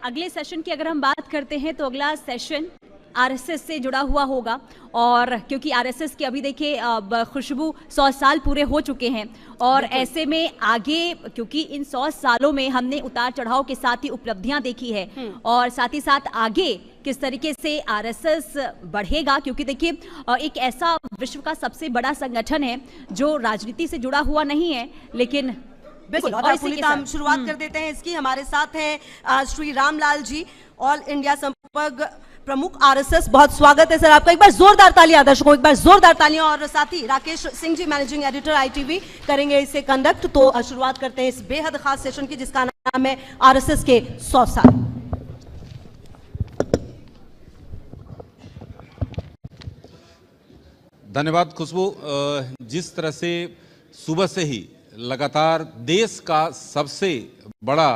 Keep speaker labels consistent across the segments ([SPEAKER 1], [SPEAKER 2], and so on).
[SPEAKER 1] अगले सेशन की अगर हम बात करते हैं तो अगला सेशन आरएसएस से जुड़ा हुआ होगा, और क्योंकि आरएसएस की अभी देखिए खुशबू 100 साल पूरे हो चुके हैं, और ऐसे में आगे क्योंकि इन 100 सालों में हमने उतार चढ़ाव के साथ ही उपलब्धियां देखी है, और साथ ही साथ आगे किस तरीके से आरएसएस बढ़ेगा, क्योंकि देखिए एक ऐसा विश्व का सबसे बड़ा संगठन है जो राजनीति से जुड़ा हुआ नहीं है, लेकिन
[SPEAKER 2] बिल्कुल। और हम शुरुआत कर देते हैं इसकी। हमारे साथ हैं श्री रामलाल जी, ऑल इंडिया संपर्क प्रमुख आरएसएस। बहुत स्वागत है सर आपका। एक बार जोरदार तालियां दर्शकों, एक बार जोरदार तालियां। और साथ ही Rakesh Singh ji, managing editor ITV, करेंगे इसे कंडक्ट। तो शुरुआत करते हैं इस बेहद खास सेशन की जिसका नाम है आरएसएस के 100 साल।
[SPEAKER 3] धन्यवाद खुशबू। जिस तरह से सुबह से ही लगातार देश का सबसे बड़ा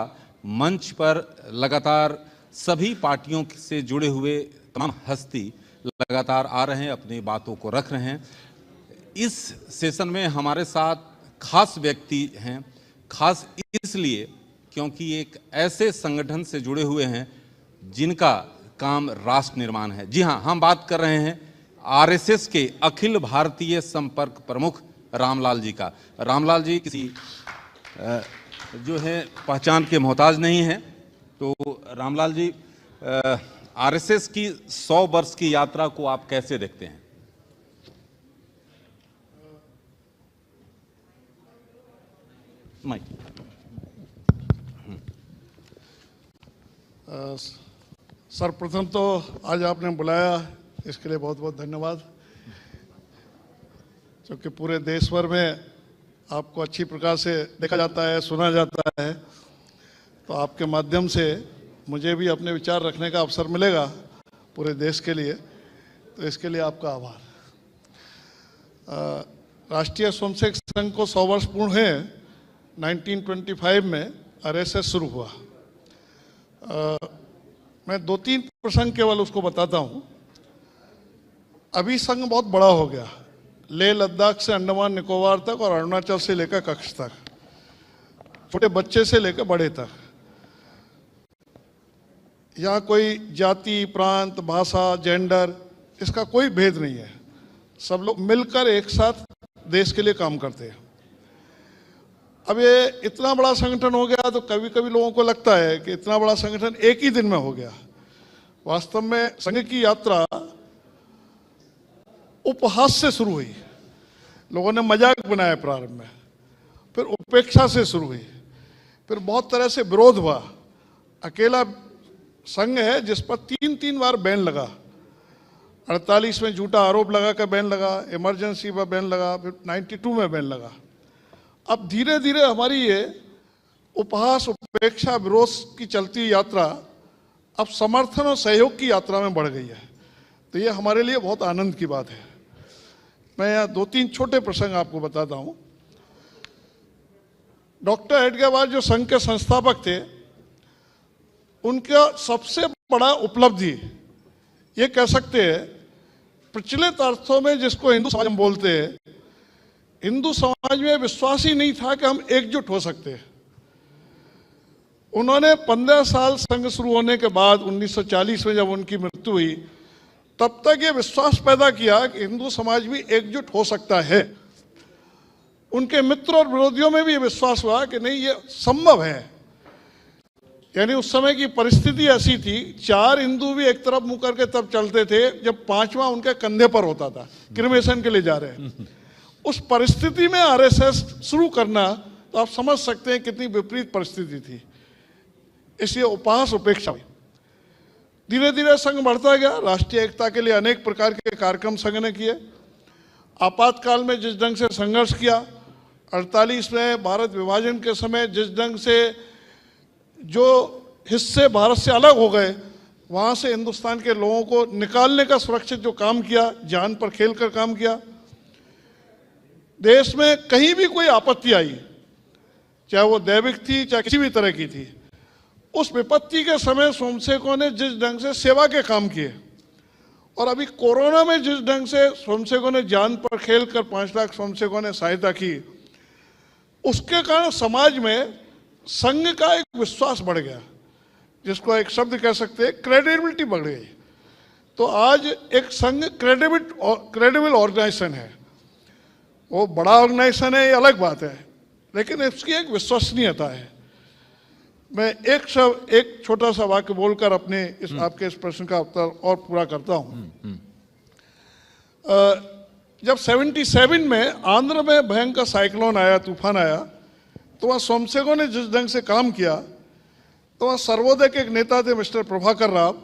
[SPEAKER 3] मंच पर लगातार सभी पार्टियों से जुड़े हुए तमाम हस्ती लगातार आ रहे हैं, अपनी बातों को रख रहे हैं। इस सेशन में हमारे साथ खास व्यक्ति हैं, खास इसलिए क्योंकि एक ऐसे संगठन से जुड़े हुए हैं जिनका काम राष्ट्र निर्माण है। जी हाँ, हम बात कर रहे हैं आरएसएस के अखिल भारतीय संपर्क प्रमुख रामलाल जी का। रामलाल जी किसी जो है पहचान के मोहताज नहीं है। तो रामलाल जी, आरएसएस की 100 वर्ष की यात्रा को आप कैसे देखते हैं?
[SPEAKER 4] सर्वप्रथम तो आज आपने बुलाया, इसके लिए बहुत बहुत धन्यवाद। क्योंकि पूरे देश भर में आपको अच्छी प्रकार से देखा जाता है, सुना जाता है, तो आपके माध्यम से मुझे भी अपने विचार रखने का अवसर मिलेगा पूरे देश के लिए, तो इसके लिए आपका आभार। राष्ट्रीय स्वयंसेवक संघ को 100 वर्ष पूर्ण है। 1925 में आरएसएस शुरू हुआ। मैं 2-3 प्रसंग केवल उसको बताता हूँ। अभी संघ बहुत बड़ा हो गया, लेह लद्दाख से अंडमान निकोबार तक और अरुणाचल से लेकर कच्छ तक, छोटे बच्चे से लेकर बड़े तक। यहाँ कोई जाति, प्रांत, भाषा, जेंडर, इसका कोई भेद नहीं है। सब लोग मिलकर एक साथ देश के लिए काम करते हैं। अब ये इतना बड़ा संगठन हो गया तो कभी कभी लोगों को लगता है कि इतना बड़ा संगठन एक ही दिन में हो गया। वास्तव में संघ की यात्रा उपहास से शुरू हुई। लोगों ने मजाक बनाया प्रारंभ में, फिर उपेक्षा से शुरू हुई, फिर बहुत तरह से विरोध हुआ। अकेला संघ है जिस पर 3 बार बैन लगा। 48 में झूठा आरोप लगा कर बैन लगा, इमरजेंसी पर बैन लगा, फिर 92 में बैन लगा। अब धीरे धीरे हमारी ये उपहास, उपेक्षा, विरोध की चलती यात्रा अब समर्थन और सहयोग की यात्रा में बढ़ गई है। तो ये हमारे लिए बहुत आनंद की बात है। मैं यहाँ 2-3 छोटे प्रसंग आपको बताता हूँ। डॉक्टर एडगर जो संघ के संस्थापक थे, उनका सबसे बड़ा उपलब्धि ये कह सकते हैं, प्रचलित अर्थों में जिसको हिंदू समाज में बोलते हैं, हिंदू समाज में विश्वास ही नहीं था कि हम एकजुट हो सकते हैं। उन्होंने 15 साल संघ शुरू होने के बाद 1940 में जब उनकी मृत्यु हुई, तब तक ये विश्वास पैदा किया कि हिंदू समाज भी एकजुट हो सकता है। उनके मित्र और विरोधियों में भी ये विश्वास हुआ कि नहीं, ये संभव है। यानी उस समय की परिस्थिति ऐसी थी, 4 हिंदू भी एक तरफ मुंह करके तब चलते थे जब 5वां उनके कंधे पर होता था, क्रिमेशन के लिए जा रहे हैं। उस परिस्थिति में आरएसएस शुरू करना, तो आप समझ सकते हैं कितनी विपरीत परिस्थिति थी। इसलिए उपहास, उपेक्षा हुई। धीरे धीरे संघ बढ़ता गया। राष्ट्रीय एकता के लिए अनेक प्रकार के कार्यक्रम संघ ने किए। आपातकाल में जिस ढंग से संघर्ष किया, 48 में भारत विभाजन के समय जिस ढंग से जो हिस्से भारत से अलग हो गए, वहाँ से हिंदुस्तान के लोगों को निकालने का सुरक्षित जो काम किया, जान पर खेल कर काम किया। देश में कहीं भी कोई आपत्ति आई, चाहे वो दैविक थी, चाहे किसी भी तरह की थी, उस विपत्ति के समय स्वयंसेवकों ने जिस ढंग से सेवा के काम किए, और अभी कोरोना में जिस ढंग से स्वयंसेवकों ने जान पर खेल कर 5 लाख स्वयंसेवकों ने सहायता की, उसके कारण समाज में संघ का एक विश्वास बढ़ गया जिसको एक शब्द कह सकते हैं, क्रेडिबिलिटी बढ़ गई। तो आज एक संघ क्रेडिबल ऑर्गेनाइजेशन है। वो बड़ा ऑर्गेनाइजेशन है, ये अलग बात है, लेकिन इसकी एक विश्वसनीयता है। मैं एक छोटा सा वाक्य बोलकर अपने आपके इस प्रश्न का उत्तर और पूरा करता हूं। जब 77 में आंध्र में भयंकर साइक्लोन आया, तूफान आया, तो वहाँ सोमसेगो ने जिस ढंग से काम किया, तो वहाँ सर्वोदय के एक नेता थे मिस्टर प्रभाकर राव,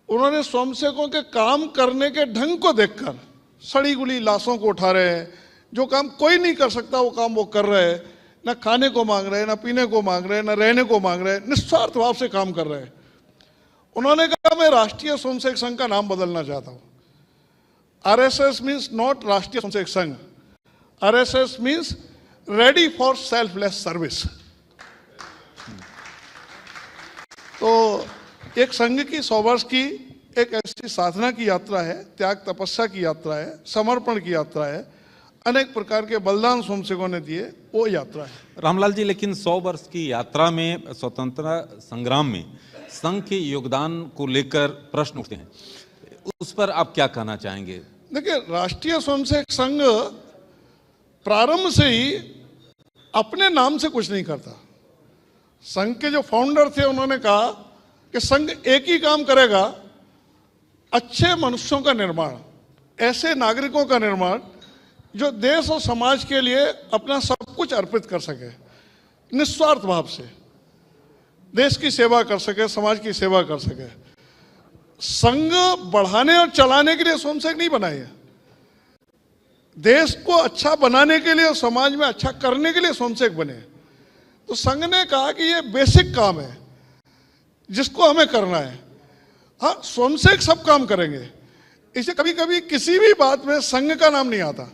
[SPEAKER 4] उन्होंने सोमसेगो के काम करने के ढंग को देखकर सड़ी गुली लाशों को उठा रहे हैं, जो काम कोई नहीं कर सकता वो काम वो कर रहे हैं, ना खाने को मांग रहे हैं, ना पीने को मांग रहे हैं, ना रहने को मांग रहे हैं, निस्वार्थ भाव से काम कर रहे हैं। उन्होंने कहा मैं राष्ट्रीय स्वयंसेवक संघ का नाम बदलना चाहता हूँ। RSS मीन्स नॉट राष्ट्रीय Swayamsevak Sangh, RSS means ready for selfless service. तो एक संघ की 100 वर्ष की एक ऐसी साधना की यात्रा है, त्याग तपस्या की यात्रा है, समर्पण की यात्रा है, अनेक प्रकार के बलिदान सोमसेगों ने दिए, वो यात्रा है।
[SPEAKER 3] रामलाल जी, लेकिन 100 वर्ष की यात्रा में, स्वतंत्रता संग्राम में संघ के योगदान को लेकर प्रश्न उठते हैं, उस पर आप क्या कहना चाहेंगे?
[SPEAKER 4] देखिए, राष्ट्रीय स्वयंसेवक संघ प्रारंभ से ही अपने नाम से कुछ नहीं करता। संघ के जो फाउंडर थे उन्होंने कहा कि संघ एक ही काम करेगा, अच्छे मनुष्यों का निर्माण, ऐसे नागरिकों का निर्माण जो देश और समाज के लिए अपना सब कुछ अर्पित कर सके, निस्वार्थ भाव से देश की सेवा कर सके, समाज की सेवा कर सके। संघ बढ़ाने और चलाने के लिए स्वयंसेवक नहीं बनाए हैं, देश को अच्छा बनाने के लिए और समाज में अच्छा करने के लिए स्वयंसेवक बने। तो संघ ने कहा कि ये बेसिक काम है जिसको हमें करना है। हाँ, स्वयंसेवक सब काम करेंगे, इसे कभी कभी किसी भी बात में संघ का नाम नहीं आता।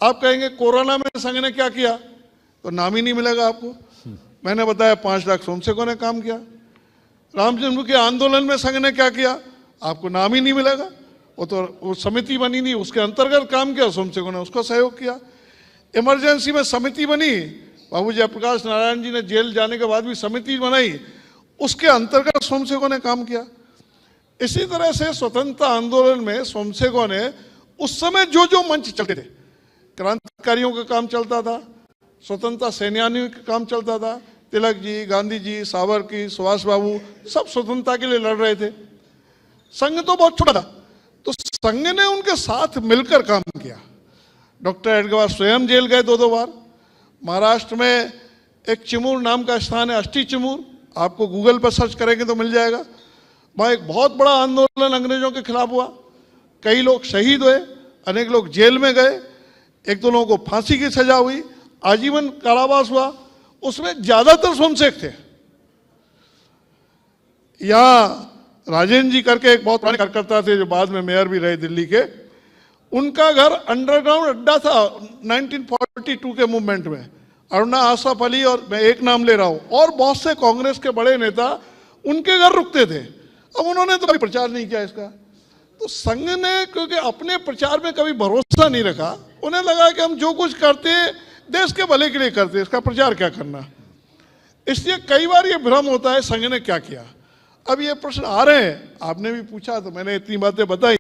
[SPEAKER 4] आप कहेंगे कोरोना में संघ ने क्या किया, तो नाम ही नहीं मिलेगा आपको। मैंने बताया 5 लाख स्वयंसेवकों ने काम किया। राम जन्म के आंदोलन में संघ ने क्या किया, आपको नाम ही नहीं मिलेगा। वो समिति बनी नहीं, उसके अंतर्गत काम किया, स्वयंसेवकों ने उसको सहयोग किया। इमरजेंसी में समिति बनी, बाबू जयप्रकाश नारायण जी ने जेल जाने के बाद भी समिति बनाई, उसके अंतर्गत स्वयंसेवकों ने काम किया। इसी तरह से स्वतंत्रता आंदोलन में स्वयंसेवकों ने उस समय जो जो मंच चलते थे, क्रांतिकारियों का काम चलता था, स्वतंत्रता सेनानियों का काम चलता था, तिलक जी, गांधी जी, सावरकर, सुभाष बाबू सब स्वतंत्रता के लिए लड़ रहे थे। संघ तो बहुत छोटा था, तो संघ ने उनके साथ मिलकर काम किया। डॉक्टर एडगर स्वयं जेल गए 2-2 बार। महाराष्ट्र में एक चिमूर नाम का स्थान है, अष्टी चिमूर, आपको गूगल पर सर्च करेंगे तो मिल जाएगा। वहाँ एक बहुत बड़ा आंदोलन अंग्रेजों के खिलाफ हुआ, कई लोग शहीद हुए, अनेक लोग जेल में गए, 1-2 लोगों को फांसी की सजा हुई, आजीवन कारावास हुआ, उसमें ज्यादातर स्वयंसेवक थे। यहाँ राजेंद्र जी करके एक बहुत पुराने कार्यकर्ता थे जो बाद में मेयर भी रहे दिल्ली के, उनका घर अंडरग्राउंड अड्डा था 1942 के मूवमेंट में। अरुणा आसफ अली, और मैं एक नाम ले रहा हूं, और बहुत से कांग्रेस के बड़े नेता उनके घर रुकते थे। अब उन्होंने तो कभी प्रचार नहीं किया इसका। तो संघ ने क्योंकि अपने प्रचार में कभी भरोसा नहीं रखा, उन्हें लगा कि हम जो कुछ करते देश के भले के लिए करते, इसका प्रचार क्या करना। इसलिए कई बार ये भ्रम होता है संघ ने क्या किया। अब ये प्रश्न आ रहे हैं, आपने भी पूछा तो मैंने इतनी बातें बताई,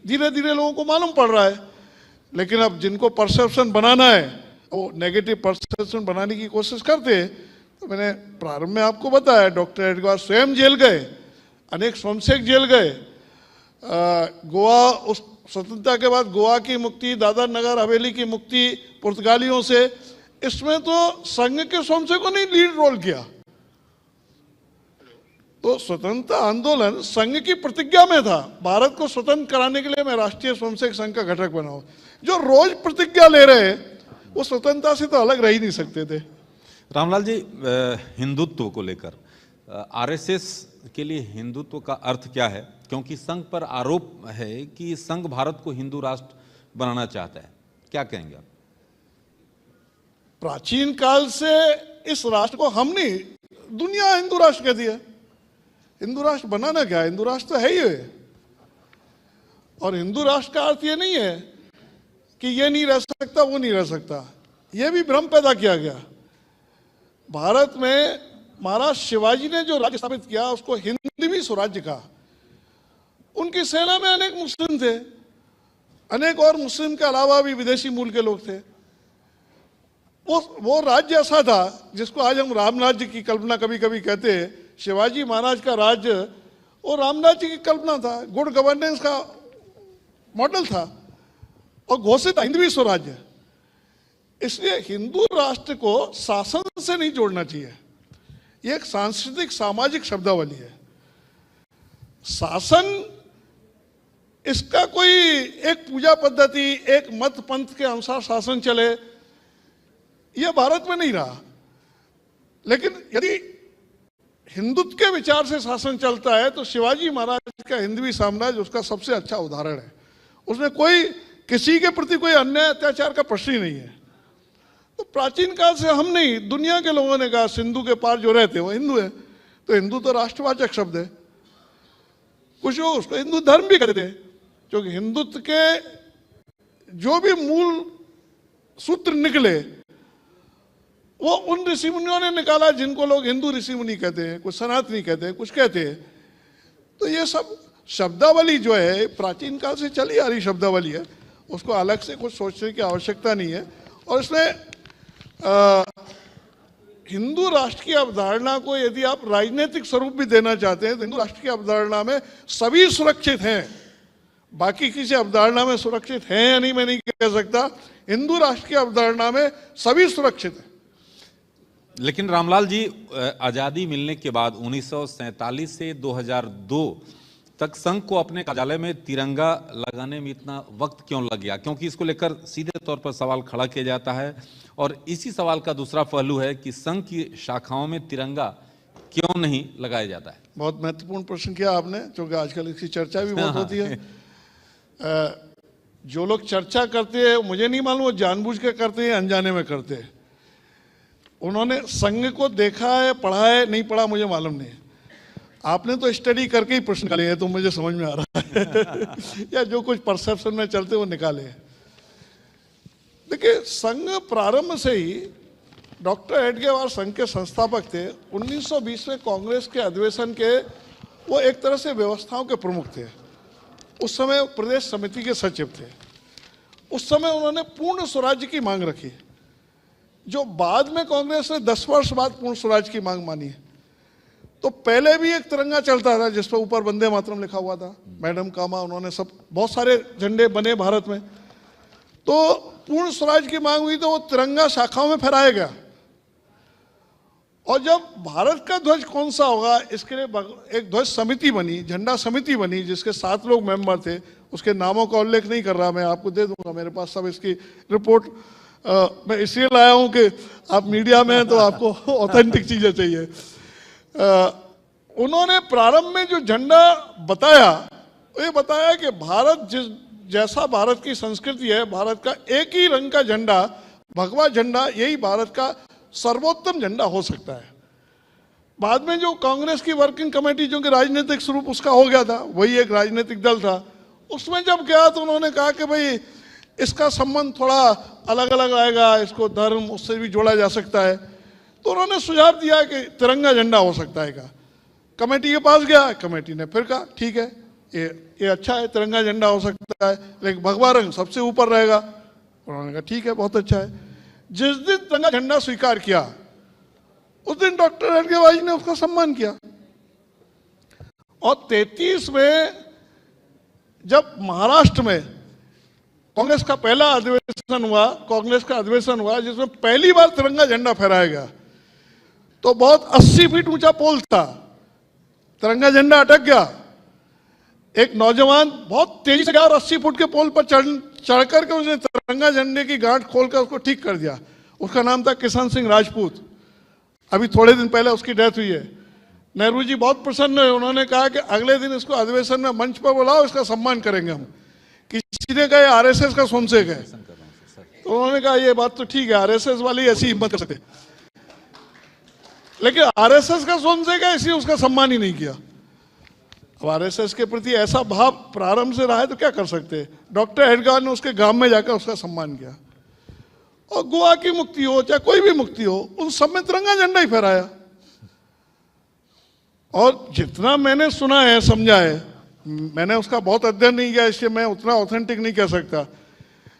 [SPEAKER 4] धीरे धीरे लोगों को मालूम पड़ रहा है। लेकिन अब जिनको परसेप्शन बनाना है वो नेगेटिव परसेप्शन बनाने की कोशिश करते हैं। तो मैंने प्रारंभ में आपको बताया, डॉक्टर एडगर स्वयं जेल गए, अनेक स्वयंसेवक जेल गए। गोवा, उस स्वतंत्रता के बाद गोवा की मुक्ति, दादर नगर हवेली की मुक्ति पुर्तगालियों से, इसमें तो संघ के स्वयंसेवकों ने लीड रोल किया। तो स्वतंत्रता आंदोलन संघ की प्रतिज्ञा में था, भारत को स्वतंत्र कराने के लिए मैं राष्ट्रीय स्वयंसेवक संघ का घटक बनाऊं। जो रोज प्रतिज्ञा ले रहे वो स्वतंत्रता से तो अलग रह ही नहीं सकते थे।
[SPEAKER 3] रामलाल जी, हिंदुत्व को लेकर आरएसएस के लिए हिंदुत्व का अर्थ क्या है? क्योंकि संघ पर आरोप है कि संघ भारत को हिंदू राष्ट्र बनाना चाहता है, क्या कहेंगे आप?
[SPEAKER 4] प्राचीन काल से इस राष्ट्र को हमने, दुनिया हिंदू राष्ट्र कहती है। हिंदू राष्ट्र बनाना क्या है, हिंदू राष्ट्र तो है ही है। और हिंदू राष्ट्र का अर्थ ये नहीं है कि ये नहीं रह सकता, वो नहीं रह सकता। ये भी भ्रम पैदा किया गया। भारत में महाराज शिवाजी ने जो राज्य स्थापित किया उसको हिंदवी स्वराज्य कहा। उनकी सेना में अनेक मुस्लिम थे, अनेक और मुस्लिम के अलावा भी विदेशी मूल के लोग थे। वो राज्य ऐसा था जिसको आज हम राम राज्य की कल्पना कभी कभी कहते हैं। शिवाजी महाराज का राज्य वो राम राज्य की कल्पना था, गुड गवर्नेंस का मॉडल था और घोषित हिंदवी स्वराज्य। इसलिए हिंदू राष्ट्र को शासन से नहीं जोड़ना चाहिए, ये एक सांस्कृतिक सामाजिक शब्दावली है। शासन इसका कोई एक पूजा पद्धति, एक मत पंथ के अनुसार शासन चले, यह भारत में नहीं रहा। लेकिन यदि हिंदुत्व के विचार से शासन चलता है तो शिवाजी महाराज का हिंदवी साम्राज्य उसका सबसे अच्छा उदाहरण है। उसमें कोई किसी के प्रति कोई अन्याय अत्याचार का प्रश्न ही नहीं है। तो प्राचीन काल से हम नहीं, दुनिया के लोगों ने कहा सिंधु के पार जो रहते हैं वो हिंदू है, तो हिंदू तो राष्ट्रवाचक शब्द है। कुछ लोग उसको हिंदू धर्म भी कहते हैं, क्योंकि हिंदुत्व के जो भी मूल सूत्र निकले वो उन ऋषि मुनियों ने निकाला जिनको लोग हिंदू ऋषि मुनि कहते हैं, कुछ सनातनी कहते हैं, कुछ कहते हैं। तो ये सब शब्दावली जो है प्राचीन काल से चली आ रही शब्दावली है, उसको अलग से कुछ सोचने की आवश्यकता नहीं है। और इसमें हिंदू राष्ट्र की अवधारणा को यदि आप राजनीतिक स्वरूप भी देना चाहते हैं तो हिंदू राष्ट्र की अवधारणा में सभी सुरक्षित हैं, बाकी किसी अवधारणा में सुरक्षित हैं या नहीं मैं नहीं कह सकता। हिंदू राष्ट्र की अवधारणा में सभी सुरक्षित हैं।
[SPEAKER 3] लेकिन रामलाल जी, आज़ादी मिलने के बाद 1947 से 2002 तक संघ को अपने कार्यालय में तिरंगा लगाने में इतना वक्त क्यों लग गया? क्योंकि इसको लेकर सीधे तौर पर सवाल खड़ा किया जाता है। और इसी सवाल का दूसरा पहलू है कि संघ की शाखाओं में तिरंगा क्यों नहीं लगाया जाता है?
[SPEAKER 4] बहुत महत्वपूर्ण प्रश्न किया आपने, क्योंकि आजकल इसकी चर्चा भी बहुत होती है। जो लोग चर्चा करते हैं मुझे नहीं मालूम वो जानबूझ के करते हैं अनजाने में करते हैं। उन्होंने संघ को देखा है, पढ़ा है, नहीं पढ़ा मुझे मालूम नहीं। आपने तो स्टडी करके ही प्रश्न निकाले हैं तो मुझे समझ में आ रहा है या जो कुछ परसेप्शन में चलते वो निकाले। देखिए, संघ प्रारंभ से ही डॉक्टर हेडगेवार संघ के संस्थापक थे। 1920 में कांग्रेस के अधिवेशन के वो एक तरह से व्यवस्थाओं के प्रमुख थे। उस समय प्रदेश समिति के सचिव थे। उस समय उन्होंने पूर्ण स्वराज्य की मांग रखी, जो बाद में कांग्रेस ने 10 वर्ष बाद पूर्ण स्वराज की मांग मानी है। तो पहले भी एक तिरंगा चलता था जिस पर ऊपर वंदे मातरम लिखा हुआ था। मैडम कामा, उन्होंने सब बहुत सारे झंडे बने भारत में। तो पूर्ण स्वराज की मांग हुई तो वो तिरंगा शाखाओं में फहराया गया। और जब भारत का ध्वज कौन सा होगा इसके लिए एक ध्वज समिति बनी, झंडा समिति बनी, जिसके 7 लोग मेंबर थे। उसके नामों का उल्लेख नहीं कर रहा, मैं आपको दे दूंगा, मेरे पास सब इसकी रिपोर्ट मैं इसलिए लाया हूं कि आप मीडिया में हैं तो आपको ऑथेंटिक चीजें चाहिए। उन्होंने प्रारंभ में जो झंडा बताया, ये बताया कि भारत जैसा भारत की संस्कृति है, भारत का एक ही रंग का झंडा, भगवा झंडा, यही भारत का सर्वोत्तम झंडा हो सकता है। बाद में जो कांग्रेस की वर्किंग कमेटी, जो कि राजनीतिक स्वरूप उसका हो गया था, वही एक राजनीतिक दल था, उसमें जब गया तो उन्होंने कहा कि भाई इसका संबंध थोड़ा अलग अलग आएगा, इसको धर्म उससे भी जोड़ा जा सकता है। तो उन्होंने सुझाव दिया कि तिरंगा झंडा हो सकता है। का कमेटी के पास गया, कमेटी ने फिर कहा ठीक है, ये अच्छा है, तिरंगा झंडा हो सकता है, लेकिन भगवा रंग सबसे ऊपर रहेगा। उन्होंने कहा ठीक है, बहुत अच्छा है। जिस दिन तिरंगा झंडा स्वीकार किया उस दिन डॉक्टर हेडगेवार ने उसका सम्मान किया। और 33 में जब महाराष्ट्र में कांग्रेस का पहला अधिवेशन हुआ, कांग्रेस का अधिवेशन हुआ जिसमें पहली बार तिरंगा झंडा फहराया गया, तो बहुत 80 फीट ऊंचा पोल था, तिरंगा झंडा अटक गया। एक नौजवान बहुत तेजी से गया और 80 फुट के पोल पर चढ़ करके उसने तिरंगा झंडे की गांठ खोलकर उसको ठीक कर दिया। उसका नाम था किशन सिंह राजपूत। अभी थोड़े दिन पहले उसकी डेथ हुई है। नेहरू जी बहुत प्रसन्न है, उन्होंने कहा कि अगले दिन इसको अधिवेशन में मंच पर बुलाओ, इसका सम्मान करेंगे हम। किसी ने कहा आरएसएस का सोनसेक है, तो उन्होंने कहा ये बात तो ठीक है, आरएसएस वाले ऐसी हिम्मत कर सकते, लेकिन आरएसएस का सोनसेक है इसलिए उसका सम्मान ही नहीं किया। अब आरएसएस के प्रति ऐसा भाव प्रारंभ से रहा है तो क्या कर सकते। डॉक्टर हेडगेवार ने उसके गांव में जाकर उसका सम्मान किया। और गोवा की मुक्ति हो चाहे कोई भी मुक्ति हो, उन सब में तिरंगा झंडा ही फहराया। और जितना मैंने सुना है, समझा है, मैंने उसका बहुत अध्ययन नहीं किया, इसलिए मैं उतना ऑथेंटिक नहीं कह सकता,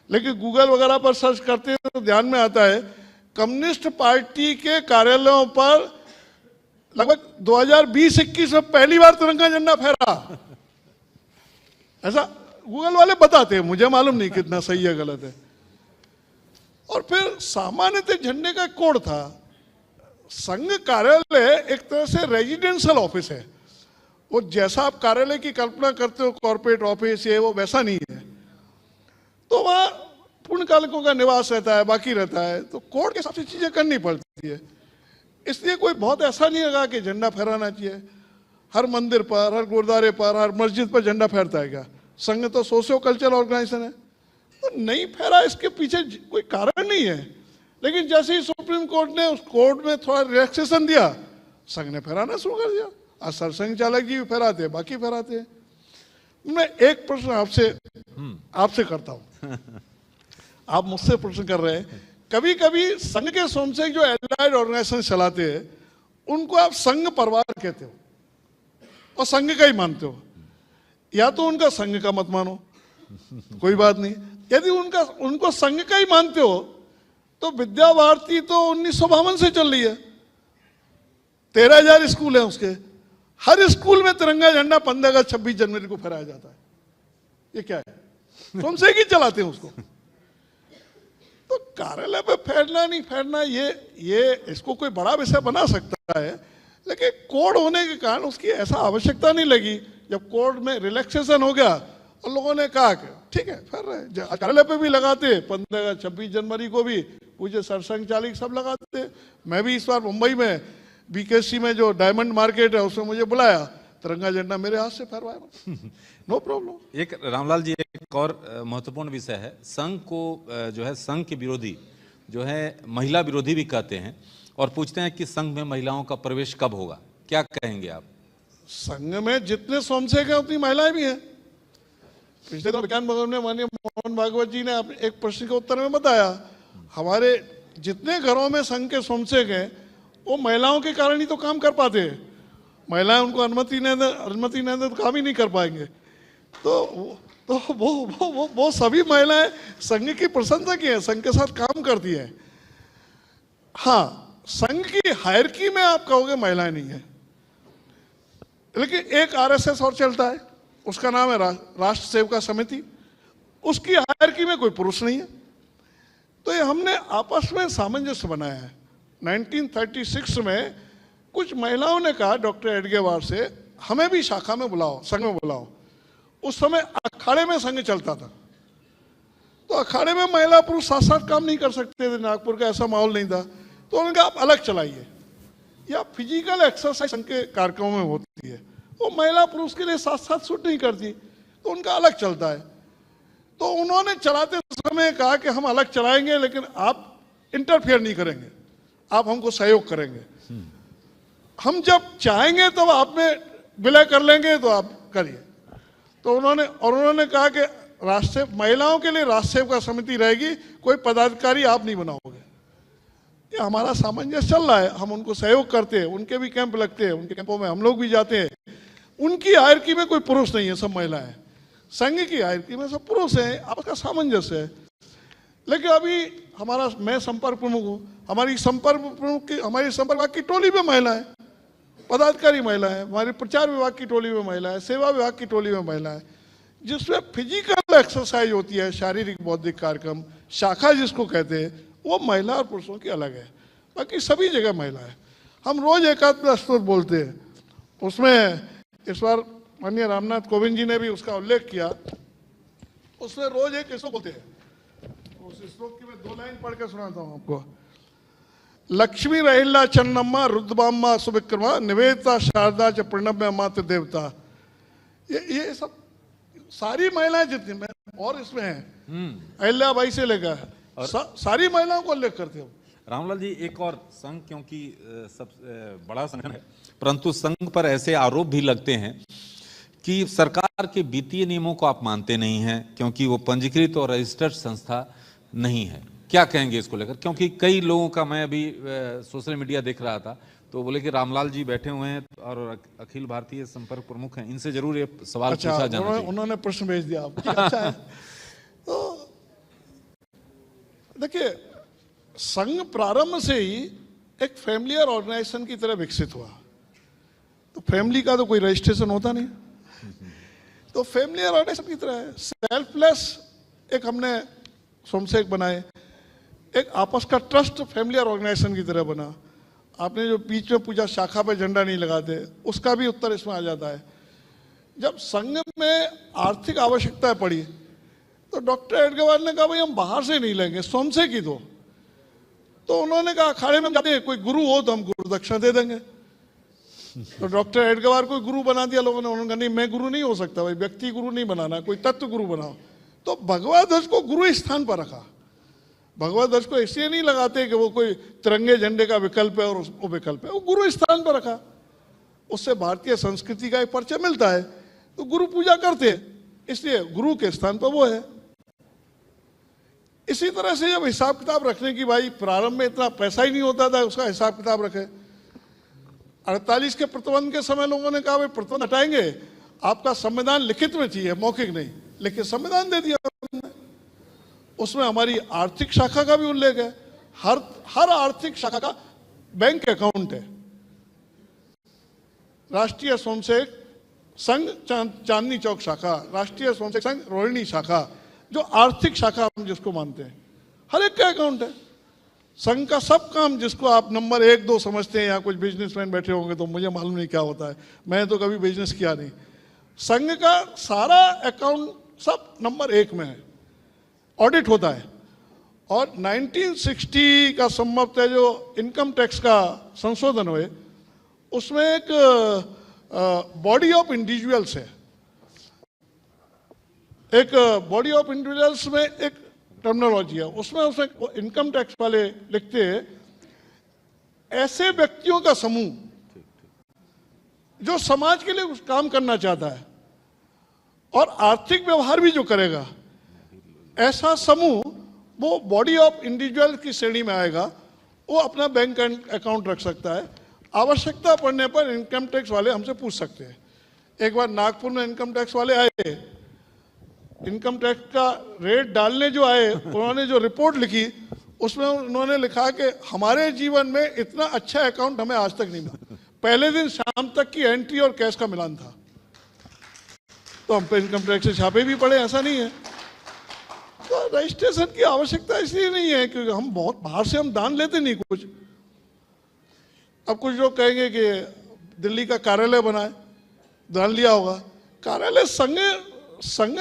[SPEAKER 4] लेकिन गूगल वगैरह पर सर्च करते हैं तो ध्यान में आता है कम्युनिस्ट पार्टी के कार्यालयों पर लगभग 2020-21 में पहली बार तिरंगा झंडा फहरा। ऐसा गूगल वाले बताते हैं, मुझे मालूम नहीं कितना सही है गलत है। और फिर सामान्यतः झंडे का कोड था। संघ कार्यालय एक तरह से रेजिडेंशियल ऑफिस है, वो जैसा आप कार्यालय की कल्पना करते हो कॉर्पोरेट ऑफिस ये वो वैसा नहीं है। तो वहाँ पूर्णकालिकों का निवास रहता है, बाकी रहता है, तो कोड के हिसाब से चीजें करनी पड़ती है। इसलिए कोई बहुत ऐसा नहीं लगा कि झंडा फहराना चाहिए। हर मंदिर पर, हर गुरुद्वारे पर, हर मस्जिद पर झंडा फहरता है क्या? संघ तो सोशियो कल्चरल ऑर्गेनाइजेशन है, तो नहीं फहरा इसके पीछे कोई कारण नहीं है। लेकिन जैसे ही सुप्रीम कोर्ट ने उस कोर्ट में थोड़ा रिलैक्सेशन दिया, संघ ने फहराना शुरू कर दिया। आज सरसंघ चालक जी भी फहराते हैं, बाकी फहराते हैं। मैं एक प्रश्न आपसे करता हूं। आप मुझसे प्रश्न कर रहे हैं, कभी कभी संघ के स्वयंसेवक जो एलाइड ऑर्गेनाइजेशन चलाते हैं उनको आप संघ परिवार कहते हो और संघ का ही मानते हो। या तो उनका संघ का मत मानो, कोई बात नहीं। यदि उनको संघ का ही मानते हो तो विद्या भारती तो 1952 से चल रही है, 13,000 स्कूल है उसके, हर स्कूल में तिरंगा झंडा 15 अगस्त 26 जनवरी को फहराया जाता है। ये क्या है? स्वयंसेवक ही चलाते हैं उसको। तो कार्यालय पे फहरना नहीं फहरना ये इसको कोई बड़ा विषय बना सकता है, लेकिन कोड होने के कारण उसकी ऐसा आवश्यकता नहीं लगी। जब कोड में रिलैक्सेशन हो गया और लोगों ने कहा कि ठीक है फहर रहे, कार्यालय पे भी लगाते, 15 26 जनवरी को भी पूजे सरसंघ चालक सब लगाते। मैं भी इस बार मुंबई में बीकेसी में जो डायमंड मार्केट है उसमें मुझे बुलाया, तिरंगा झंडा मेरे हाथ से फहरवाया, नो प्रॉब्लम।
[SPEAKER 3] एक रामलाल जी, एक और महत्वपूर्ण विषय है, संघ को जो है संघ के विरोधी जो है महिला विरोधी भी कहते हैं और पूछते हैं कि संघ में महिलाओं का प्रवेश कब होगा, क्या कहेंगे आप?
[SPEAKER 4] संघ में जितने स्वयंसेवक हैं उतनी महिलाएं भी हैं। पिछले तो विज्ञान भवन में माननीय मोहन भागवत जी ने एक प्रश्न के उत्तर में बताया, हमारे जितने घरों में संघ के स्वयंसेवक हैं वो महिलाओं के कारण ही तो काम कर पाते हैं। महिलाएं उनको अनुमति नहीं दे तो काम ही नहीं कर पाएंगे। तो वो सभी महिलाएं संघ की प्रशंसा की है, संघ के साथ काम करती है। हाँ, संघ की हायरकी में आप कहोगे महिलाएं नहीं है, लेकिन एक आरएसएस और चलता है, उसका नाम है राष्ट्र सेविका समिति, उसकी हायरकी में कोई पुरुष नहीं है। तो ये हमने आपस में सामंजस्य बनाया है। 1936 में कुछ महिलाओं ने कहा डॉक्टर एडगेवार से, हमें भी शाखा में बुलाओ, संघ में बुलाओ। उस समय अखाड़े में संघ चलता था, तो अखाड़े में महिला पुरुष साथ साथ काम नहीं कर सकते थे, नागपुर का ऐसा माहौल नहीं था। तो उन्होंने कहा आप अलग चलाइए, या फिजिकल एक्सरसाइज संघ के कार्यक्रमों में होती है, वो महिला पुरुष के लिए साथ साथ सूट नहीं करती, तो उनका अलग चलता है। तो उन्होंने चलाते समय कहा कि हम अलग चलाएंगे, लेकिन आप इंटरफेयर नहीं करेंगे, आप हमको सहयोग करेंगे। हम जब चाहेंगे तब आप में विलय कर लेंगे, तो आप करिए। तो उन्होंने कहा कि राष्ट्र महिलाओं के लिए राष्ट्र सेविका समिति रहेगी, कोई पदाधिकारी आप नहीं बनाओगे। ये हमारा सामंजस्य चल रहा है, हम उनको सहयोग करते हैं, उनके भी कैंप लगते हैं, उनके कैंपों में हम लोग भी जाते हैं। उनकी हायरकी में कोई पुरुष नहीं है, सब महिलाएं। संघ की हायरकी में सब पुरुष हैं, आपका सामंजस्य है। लेकिन अभी मैं संपर्क प्रमुख हूँ, हमारी संपर्क विभाग की टोली में महिलाएं, पदाधिकारी महिलाएं, हमारे प्रचार विभाग की टोली में महिलाएं, सेवा विभाग की टोली में महिलाएं, जिसमें फिजिकल एक्सरसाइज होती है, शारीरिक बौद्धिक कार्यक्रम, शाखा जिसको कहते हैं, वो महिला और पुरुषों की अलग है। बाकी सभी जगह महिला है। हम रोज एकात्म स्तोत्र बोलते हैं, उसमें इस बार माननीय रामनाथ कोविंद जी ने भी उसका उल्लेख किया। उसमें रोज एक श्लोक बोलते हैं, उस श्लोक की मैं 2 लाइन पढ़ के सुनाता हूँ आपको। लक्ष्मी रहिल्ला चन्नम्मा रुद्रबाम्मा सुविक्रमा निवेदिता शारदा च प्रणम्य मातृ देवता। ये सब सारी महिलाएं जितनी में और इसमें है, अहिल्याबाई से लेकर सारी महिलाओं को उल्लेख करते हो।
[SPEAKER 3] रामलाल जी, एक और संघ, क्योंकि सबसे बड़ा संगठन है, परंतु संघ पर ऐसे आरोप भी लगते हैं कि सरकार के वित्तीय नियमों को आप मानते नहीं हैं, क्योंकि वो पंजीकृत और रजिस्टर्ड संस्था नहीं है। क्या कहेंगे इसको लेकर? क्योंकि कई लोगों का, मैं अभी सोशल मीडिया देख रहा था तो बोले कि रामलाल जी बैठे हुए हैं और अखिल भारतीय संपर्क प्रमुख हैं, इनसे जरूर ये सवाल पूछा जाना चाहिए।
[SPEAKER 4] उन्होंने प्रश्न भेज दिया आपको। अच्छा है। तो देखिए, संघ प्रारंभ से ही एक फैमिलियर ऑर्गेनाइजेशन की तरह विकसित हुआ। तो फैमिली का तो कोई रजिस्ट्रेशन होता नहीं, तो फैमिलियर ऑर्गेनाइजेशन की तरह है। सेल्फलेस एक हमने सोमसेक बनाए, एक आपस का ट्रस्ट फैमिलियर ऑर्गेनाइजेशन की तरह बना। आपने जो बीच में पूछा शाखा पे झंडा नहीं लगाते, उसका भी उत्तर इसमें आ जाता है। जब संघ में आर्थिक आवश्यकता पड़ी तो डॉक्टर एडगवार ने कहा भाई हम बाहर से नहीं लेंगे, सोमसेक ही दो। तो उन्होंने कहा अखाड़े में जाते कोई गुरु हो तो हम गुरु दक्षिणा दे देंगे। तो डॉक्टर एडगवार को गुरु बना दिया लोगों ने। उन्होंने कहा नहीं, मैं गुरु नहीं हो सकता भाई, व्यक्ति गुरु नहीं बनाना, कोई तत्व गुरु बनाओ। तो भगवा ध्वज को गुरु स्थान पर रखा। भगवा ध्वज को इसलिए नहीं लगाते कि वो कोई तिरंगे झंडे का विकल्प है और वो विकल्प है, वो गुरु स्थान पर रखा। उससे भारतीय संस्कृति का एक परिचय मिलता है। तो गुरु पूजा करते हैं, इसलिए गुरु के स्थान पर वो है। इसी तरह से जब हिसाब किताब रखने की, भाई प्रारंभ में इतना पैसा ही नहीं होता था, उसका हिसाब किताब रखे। 48 के प्रतिबंध के समय लोगों ने कहा भाई प्रतिबंध हटाएंगे, आपका संविधान लिखित में चाहिए, मौखिक नहीं। लेकिन संविधान दे दिया हमने। उसमें हमारी आर्थिक शाखा का भी उल्लेख है। हर आर्थिक शाखा का बैंक अकाउंट है। राष्ट्रीय सोमसेक संघ चांदनी चौक शाखा, राष्ट्रीय सोमसेक संघ रोहिणी शाखा, जो आर्थिक शाखा हम जिसको मानते हैं, हर एक का अकाउंट है। संघ का सब काम जिसको आप नंबर 1 2 समझते हैं, या कुछ बिजनेसमैन बैठे होंगे तो मुझे मालूम नहीं क्या होता है, मैं तो कभी बिजनेस किया नहीं। संघ का सारा अकाउंट सब नंबर 1 में है, ऑडिट होता है। और 1960 का संभवतः जो इनकम टैक्स का संशोधन हुए, उसमें एक बॉडी ऑफ इंडिविजुअल्स है। एक बॉडी ऑफ इंडिविजुअल्स में एक टर्मिनोलॉजी है, उसमें इनकम टैक्स वाले लिखते हैं ऐसे व्यक्तियों का समूह जो समाज के लिए कुछ काम करना चाहता है और आर्थिक व्यवहार भी जो करेगा, ऐसा समूह वो बॉडी ऑफ इंडिविजुअल की श्रेणी में आएगा। वो अपना बैंक अकाउंट रख सकता है। आवश्यकता पड़ने पर इनकम टैक्स वाले हमसे पूछ सकते हैं। एक बार नागपुर में इनकम टैक्स वाले आए, इनकम टैक्स का रेट डालने जो आए, उन्होंने जो रिपोर्ट लिखी उसमें उन्होंने लिखा कि हमारे जीवन में इतना अच्छा अकाउंट हमें आज तक नहीं मिला। पहले दिन शाम तक की एंट्री और कैश का मिलान था। तो हम पे इनकम टैक्स से छापे भी पड़े, ऐसा नहीं है। तो रजिस्ट्रेशन की आवश्यकता इसलिए नहीं है क्योंकि हम बहुत बाहर से हम दान लेते नहीं कुछ। अब कुछ लोग कहेंगे कि दिल्ली का कार्यालय बनाए, दान लिया होगा। कार्यालय संघ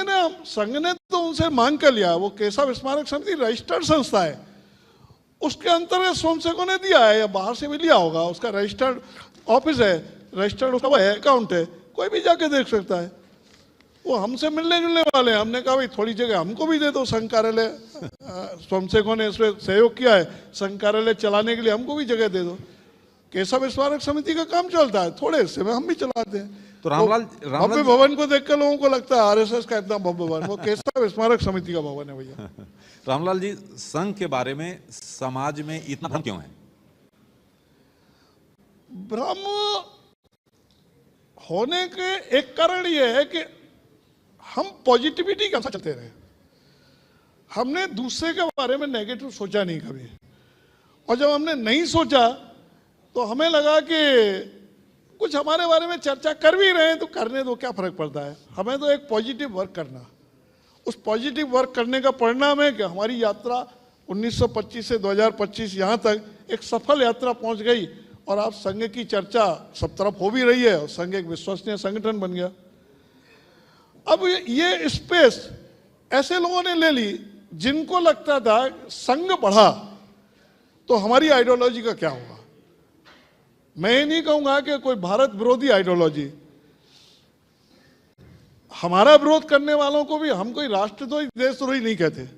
[SPEAKER 4] ने तो उनसे मांग कर लिया। वो केशव स्मारक समिति रजिस्टर्ड संस्था है, उसके अंतर्गत सोमसेकों ने दिया है, या बाहर से भी लिया होगा। उसका रजिस्टर्ड ऑफिस है, रजिस्टर्ड उसका है, अकाउंट है, कोई भी जाके देख सकता है। वो हमसे मिलने जुलने वाले हैं। हमने कहा भाई थोड़ी जगह हमको भी दे दो। संघ कार्यालय सोमसेकों ने इसमें सहयोग किया है, संघ कार्यालय चलाने के लिए हमको भी जगह दे दो। केशव स्मारक समिति का काम चलता है, थोड़े हिस्से में हम भी चलाते हैं।
[SPEAKER 3] तो रामलाल
[SPEAKER 4] भव्य भवन को देखकर लोगों को लगता है आरएसएस का इतना भव्य भवन, वो केशव स्मारक समिति का भवन है भैया।
[SPEAKER 3] रामलाल जी, संघ के बारे में समाज में इतना भ्रम क्यों है?
[SPEAKER 4] भ्रम होने के एक कारण यह है कि हम पॉजिटिविटी के साथ चलते रहे। हमने दूसरे के बारे में नेगेटिव सोचा नहीं कभी। और जब हमने नहीं सोचा तो हमें लगा कि कुछ हमारे बारे में चर्चा कर भी रहे हैं तो करने दो, क्या फर्क पड़ता है। हमें तो एक पॉजिटिव वर्क करना। उस पॉजिटिव वर्क करने का परिणाम है कि हमारी यात्रा 1925 से 2025 यहाँ तक एक सफल यात्रा पहुँच गई। और आप संघ की चर्चा सब तरफ हो भी रही है और संघ एक विश्वसनीय संगठन बन गया। अब ये स्पेस ऐसे लोगों ने ले ली जिनको लगता था संघ बढ़ा तो हमारी आइडियोलॉजी का क्या होगा। मैं ये नहीं कहूंगा कि कोई भारत विरोधी आइडियोलॉजी, हमारा विरोध करने वालों को भी हम कोई राष्ट्रद्रोही देशद्रोही नहीं कहते।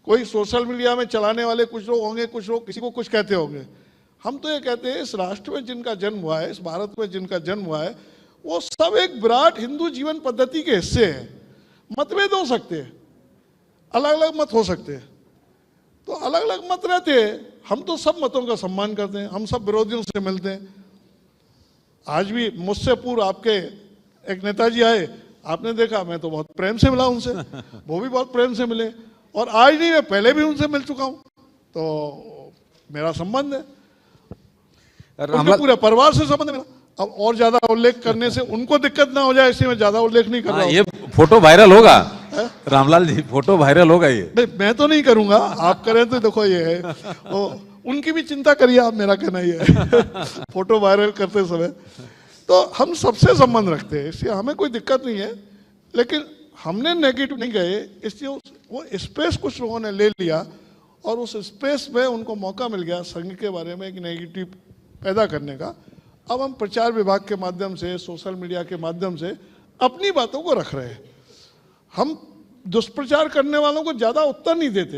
[SPEAKER 4] कोई सोशल मीडिया में चलाने वाले कुछ लोग होंगे, कुछ लोग किसी को कुछ कहते होंगे। हम तो ये कहते हैं इस राष्ट्र में जिनका जन्म हुआ है, इस भारत में जिनका जन्म हुआ है, वो सब एक विराट हिंदू जीवन पद्धति के हिस्से हैं। मतभेद हो सकते हैं, अलग अलग मत हो सकते हैं, तो अलग अलग मत रहते हैं, हम तो सब मतों का सम्मान करते हैं, हम सब विरोधियों से मिलते हैं। आज भी मुझसे पूर्व आपके एक नेताजी आए, आपने देखा, मैं तो बहुत प्रेम से मिला उनसे, वो भी बहुत प्रेम से मिले, और आज नहीं, मैं पहले भी उनसे मिल चुका हूं, तो मेरा संबंध है, उनके पूरे परिवार से संबंध है मेरा। अब और ज्यादा उल्लेख करने से उनको दिक्कत ना हो जाए, इसलिए मैं ज्यादा उल्लेख नहीं कर रहा हूं।
[SPEAKER 5] ये फोटो वायरल होगा रामलाल जी, फोटो वायरल होगा ये।
[SPEAKER 4] नहीं, मैं तो नहीं करूंगा, आप करें तो देखो ये है, उनकी भी चिंता करिए आप, मेरा कहना ये है फोटो वायरल करते समय। तो हम सबसे संबंध रखते हैं, इसलिए हमें कोई दिक्कत नहीं है, लेकिन हमने नेगेटिव नहीं गए, इसलिए वो स्पेस कुछ लोगों ने ले लिया, और उस स्पेस में उनको मौका मिल गया संघ के बारे में एक नेगेटिव पैदा करने का। अब हम प्रचार विभाग के माध्यम से, सोशल मीडिया के माध्यम से अपनी बातों को रख रहे हैं। हम दुष्प्रचार करने वालों को ज्यादा उत्तर नहीं देते,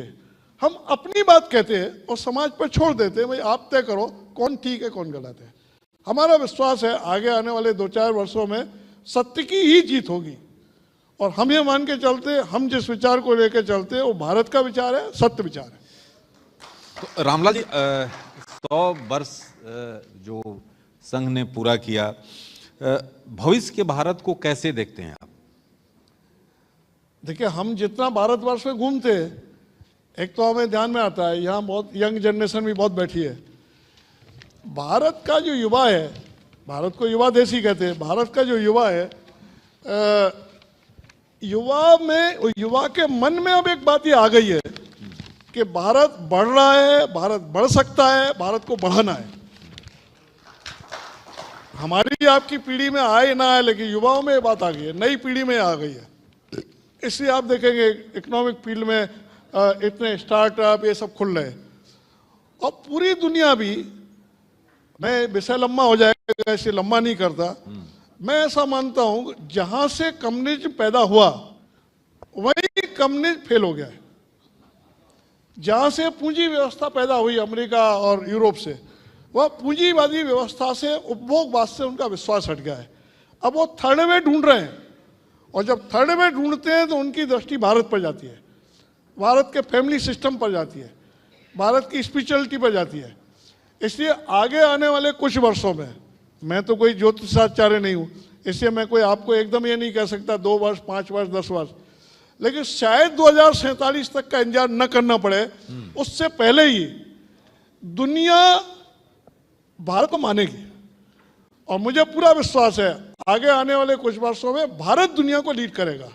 [SPEAKER 4] हम अपनी बात कहते हैं और समाज पर छोड़ देते हैं, भाई आप तय करो कौन ठीक है कौन गलत है। हमारा विश्वास है आगे आने वाले 2-4 वर्षों में सत्य की ही जीत होगी, और हम ये मान के चलते, हम जिस विचार को लेकर चलते हैं वो भारत का विचार है, सत्य विचार है।
[SPEAKER 5] तो रामलाल जी, 100 वर्ष जो संघ ने पूरा किया, भविष्य के भारत को कैसे देखते हैं आप?
[SPEAKER 4] देखिए, हम जितना भारतवर्ष में घूमते हैं, एक तो हमें ध्यान में आता है यहाँ बहुत यंग जनरेशन भी बहुत बैठी है। भारत का जो युवा है, भारत को युवा देश ही कहते हैं, भारत का जो युवा है, युवा के मन में अब एक बात ये आ गई है कि भारत बढ़ रहा है, भारत बढ़ सकता है, भारत को बढ़ाना है। हमारी आपकी पीढ़ी में आए ना आए, लेकिन युवाओं में ये बात आ गई है, नई पीढ़ी में आ गई है। इसलिए आप देखेंगे इकोनॉमिक फील्ड में इतने स्टार्टअप ये सब खुल रहे हैं, और पूरी दुनिया भी, मैं विषय लंबा हो जाएगा इसलिए लंबा नहीं करता, मैं ऐसा मानता हूं जहां से कम्युनिज्म पैदा हुआ वहीं कम्युनिज्म फेल हो गया है। जहां से पूंजी व्यवस्था पैदा हुई अमेरिका और यूरोप से, वह पूंजीवादी व्यवस्था से, उपभोगवाद से उनका विश्वास हट गया है। अब वो थर्ड वे ढूंढ रहे हैं, और जब थर्ड वे ढूंढते हैं तो उनकी दृष्टि भारत पर जाती है, भारत के फैमिली सिस्टम पर जाती है, भारत की स्पिरिचुअलिटी पर जाती है। इसलिए आगे आने वाले कुछ वर्षों में, मैं तो कोई ज्योतिषाचार्य नहीं हूँ, इसलिए मैं कोई आपको एकदम ये नहीं कह सकता 2 वर्ष, 5 वर्ष, 10 वर्ष, लेकिन शायद 2047 तक का इंतजार न करना पड़े, उससे पहले ही दुनिया भारत को मानेगी। और मुझे पूरा विश्वास है आगे आने वाले कुछ वर्षों में भारत दुनिया को लीड करेगा।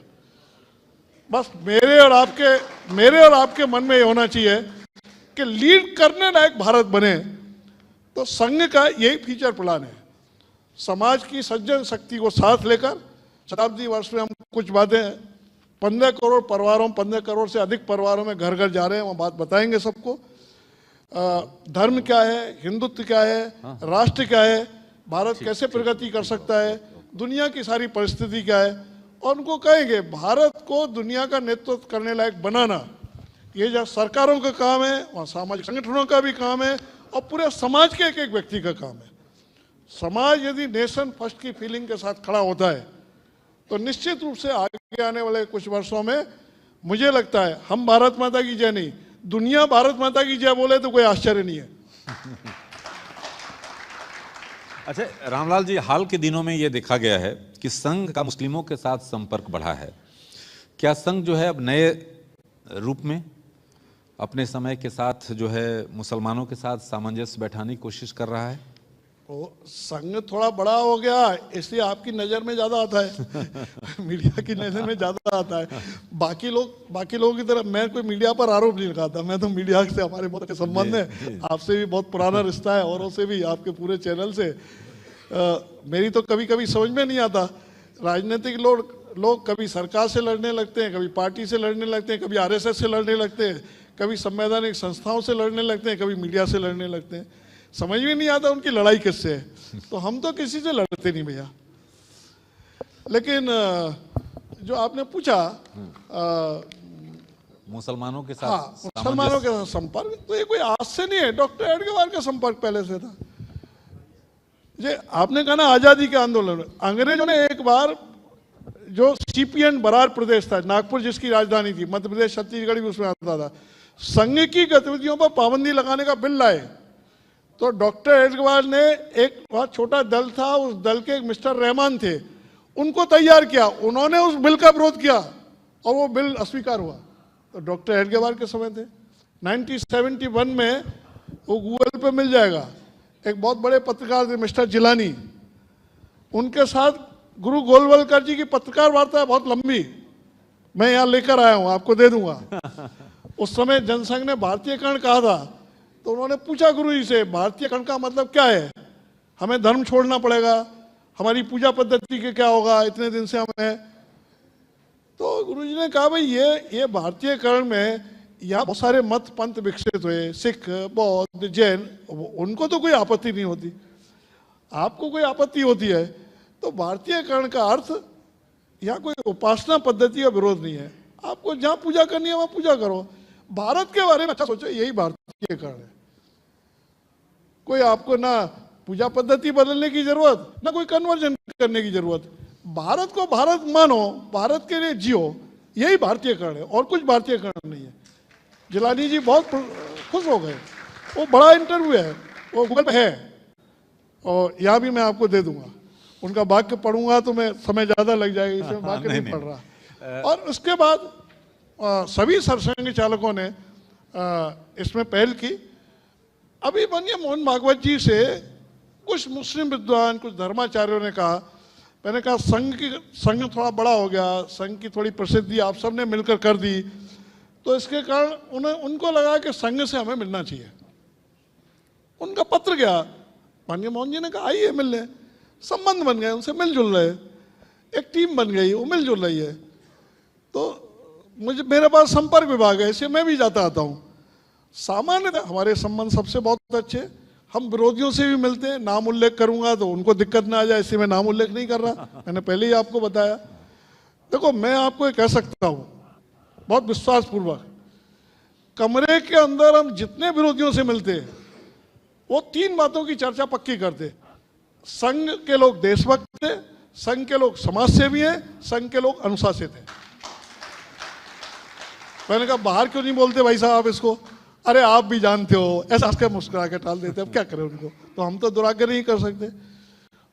[SPEAKER 4] बस मेरे और आपके मन में ये होना चाहिए कि लीड करने लायक भारत बने, तो संघ का यही फ्यूचर प्लान है। समाज की सज्जन शक्ति को साथ लेकर शताब्दी वर्ष में हम कुछ बातें 15 करोड़ परिवारों, 15 करोड़ से अधिक परिवारों में घर घर जा रहे हैं, वो बात बताएंगे सबको। धर्म क्या है, हिंदुत्व क्या है, राष्ट्र क्या है, भारत कैसे प्रगति कर सकता है, दुनिया की सारी परिस्थिति क्या है, और उनको कहेंगे भारत को दुनिया का नेतृत्व करने लायक बनाना, ये जो सरकारों का काम है, और सामाजिक संगठनों का भी काम है, और पूरे समाज के एक एक व्यक्ति का काम है। समाज यदि नेशन फर्स्ट की फीलिंग के साथ खड़ा होता है, तो निश्चित रूप से आगे आने वाले कुछ वर्षों में मुझे लगता है हम भारत माता की जय नहीं, दुनिया भारत माता की जय बोले तो कोई आश्चर्य नहीं है।
[SPEAKER 5] अच्छा रामलाल जी, हाल के दिनों में यह देखा गया है कि संघ का मुस्लिमों के साथ संपर्क बढ़ा है। क्या संघ जो है अब नए रूप में अपने समय के साथ जो है मुसलमानों के साथ सामंजस्य बैठाने की कोशिश कर रहा है?
[SPEAKER 4] वो संघ थोड़ा बड़ा हो गया, इसलिए आपकी नज़र में ज़्यादा आता है मीडिया की नज़र में ज़्यादा आता है। बाकी लोगों की तरह मैं कोई मीडिया पर आरोप नहीं लगाता, मैं तो मीडिया से हमारे बहुत अच्छे संबंध है, आपसे भी बहुत पुराना रिश्ता है, औरों से भी, आपके पूरे चैनल से। मेरी तो कभी कभी समझ में नहीं आता, राजनीतिक लोग कभी सरकार से लड़ने लगते हैं, कभी पार्टी से लड़ने लगते हैं, कभी RSS से लड़ने लगते हैं, कभी संवैधानिक संस्थाओं से लड़ने लगते हैं, कभी मीडिया से लड़ने लगते हैं। समझ में नहीं आता उनकी लड़ाई किससे है। तो हम तो किसी से लड़ते नहीं भैया। लेकिन जो आपने पूछा
[SPEAKER 5] मुसलमानों के साथ,
[SPEAKER 4] हाँ, मुसलमानों के साथ संपर्क, तो ये कोई आज से नहीं है, डॉक्टर एडगर का संपर्क पहले से था। ये आपने कहा ना आजादी के आंदोलन, अंग्रेजों ने एक बार जो CPN बरार प्रदेश था, नागपुर जिसकी राजधानी थी, मध्य प्रदेश छत्तीसगढ़ भी उसमें आता था, संघ की गतिविधियों पर पाबंदी लगाने का बिल लाए, तो डॉक्टर एडवाल ने एक बहुत छोटा दल था, उस दल के एक मिस्टर रहमान थे, उनको तैयार किया, उन्होंने उस बिल का विरोध किया और वो बिल अस्वीकार हुआ। तो डॉक्टर एडवाल के समय थे। 1971 में वो गूगल पे मिल जाएगा, एक बहुत बड़े पत्रकार थे मिस्टर जिलानी, उनके साथ गुरु गोलवलकर जी की पत्रकार वार्ता है बहुत लंबी, मैं यहाँ लेकर आया हूँ, आपको दे दूंगा। उस समय जनसंघ ने भारतीयकरण कहा था, तो उन्होंने पूछा गुरु जी से, भारतीयकरण का मतलब क्या है, हमें धर्म छोड़ना पड़ेगा, हमारी पूजा पद्धति के क्या होगा, इतने दिन से हमें। तो गुरु जी ने कहा भाई ये भारतीयकरण में यहाँ बहुत सारे मत पंथ विकसित हुए, सिख, बौद्ध, जैन, उनको तो कोई आपत्ति नहीं होती, आपको कोई आपत्ति होती है। तो भारतीयकरण का अर्थ यहाँ कोई उपासना पद्धति का विरोध नहीं है, आपको जहाँ पूजा करनी है वहाँ पूजा करो, भारत के बारे में अच्छा सोचो, यही भारतीयकरण है। कोई आपको ना पूजा पद्धति बदलने की जरूरत, ना कोई कन्वर्जन करने की जरूरत, भारत को भारत मानो, भारत के लिए जियो, यही भारतीयकरण है, और कुछ भारतीयकरण नहीं है। जिलानी जी बहुत खुश हो गए, वो बड़ा इंटरव्यू है, वो गूगल पे है, और यहाँ भी मैं आपको दे दूंगा। उनका वाक्य पढ़ूंगा तो मैं समय ज़्यादा लग जाएगा, इसमें वाक्य नहीं पढ़ रहा। और उसके बाद सभी सरसंघ चालकों ने इसमें पहल की। अभी माननीय मोहन भागवत जी से कुछ मुस्लिम विद्वान, कुछ धर्माचार्यों ने कहा, मैंने कहा संघ थोड़ा बड़ा हो गया, संघ की थोड़ी प्रसिद्धि आप सब ने मिलकर कर दी, तो इसके कारण उनको लगा कि संघ से हमें मिलना चाहिए। उनका पत्र गया, माननीय मोहन जी ने कहा आइए मिलने, संबंध बन गए, उनसे मिलजुल रहे, एक टीम बन गई, वो मिलजुल रही है। तो मेरे पास संपर्क विभाग है, इससे मैं भी जाता आता हूँ। सामान्य हमारे संबंध सबसे बहुत अच्छे, हम विरोधियों से भी मिलते हैं, नाम उल्लेख करूंगा तो उनको दिक्कत ना आ जाए, इसलिए मैं नाम उल्लेख नहीं कर रहा, मैंने पहले ही आपको बताया। देखो मैं आपको ये कह सकता हूँ बहुत विश्वासपूर्वक, कमरे के अंदर हम जितने विरोधियों से मिलते हैं वो 3 बातों की चर्चा पक्की करते, संघ के लोग देशभक्त थे, संघ के लोग समाज सेवी हैं, संघ के लोग अनुशासित हैं। मैंने कहा बाहर क्यों नहीं बोलते भाई साहब इसको, अरे आप भी जानते हो, ऐसा हंस के मुस्कुरा के टाल देते, अब क्या करें उनको, तो हम तो दुराग्रह नहीं कर सकते।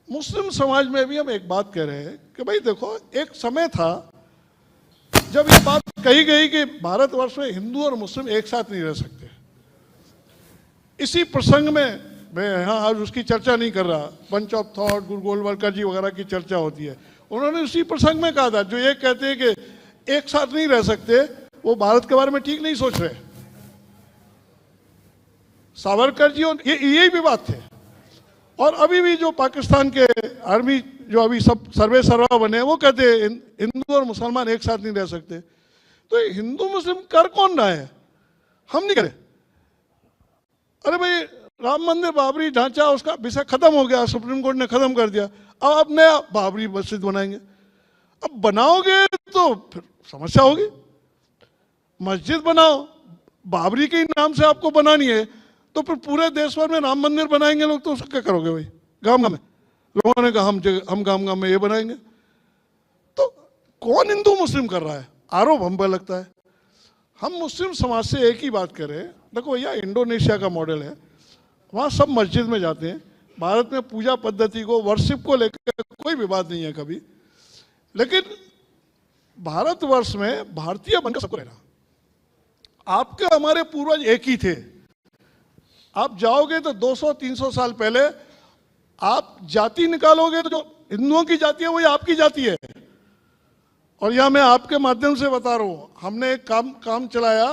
[SPEAKER 4] मुस्लिम समाज में भी हम एक बात कह रहे हैं कि भाई देखो, एक समय था जब ये बात कही गई कि भारतवर्ष में हिंदू और मुस्लिम एक साथ नहीं रह सकते। इसी प्रसंग में मैं यहाँ आज उसकी चर्चा नहीं कर रहा, बंच ऑफ थॉट, गुरु गोलवलकर जी वगैरह की चर्चा होती है, उन्होंने उसी प्रसंग में कहा था, जो ये कहते हैं कि एक साथ नहीं रह सकते, वो भारत के बारे में ठीक नहीं सोच रहे। सावरकर जी और यही भी बात थे। और अभी भी जो पाकिस्तान के आर्मी जो अभी सब सर्वे सर्वा बने, वो कहते हैं हिंदू और मुसलमान एक साथ नहीं रह सकते। तो हिंदू मुस्लिम कर कौन रहा है, हम नहीं करें। अरे भाई राम मंदिर बाबरी ढांचा, उसका विषय खत्म हो गया, सुप्रीम कोर्ट ने खत्म कर दिया, अब आप नया बाबरी मस्जिद बनाएंगे। अब बनाओगे तो फिर समस्या होगी, मस्जिद बनाओ, बाबरी के नाम से आपको बनानी है, तो फिर पूरे देश भर में राम मंदिर बनाएंगे लोग, तो उसको क्या करोगे भाई, गांव गांव में। लोगों ने कहा हम गांव गांव में ये बनाएंगे। तो कौन हिंदू मुस्लिम कर रहा है, आरोप हम पर लगता है। हम मुस्लिम समाज से एक ही बात करें, देखो भैया इंडोनेशिया का मॉडल है, वहाँ सब मस्जिद में जाते हैं। भारत में पूजा पद्धति को, वर्शिप को लेकर कोई विवाद नहीं है कभी, लेकिन भारतवर्ष में भारतीय बनकर सबको रहना। आपके हमारे पूर्वज एक ही थे। आप जाओगे तो 200-300 साल पहले आप जाति निकालोगे तो जो हिंदुओं की जाति है वही आपकी जाति है। और यह मैं आपके माध्यम से बता रहा हूं, हमने एक काम चलाया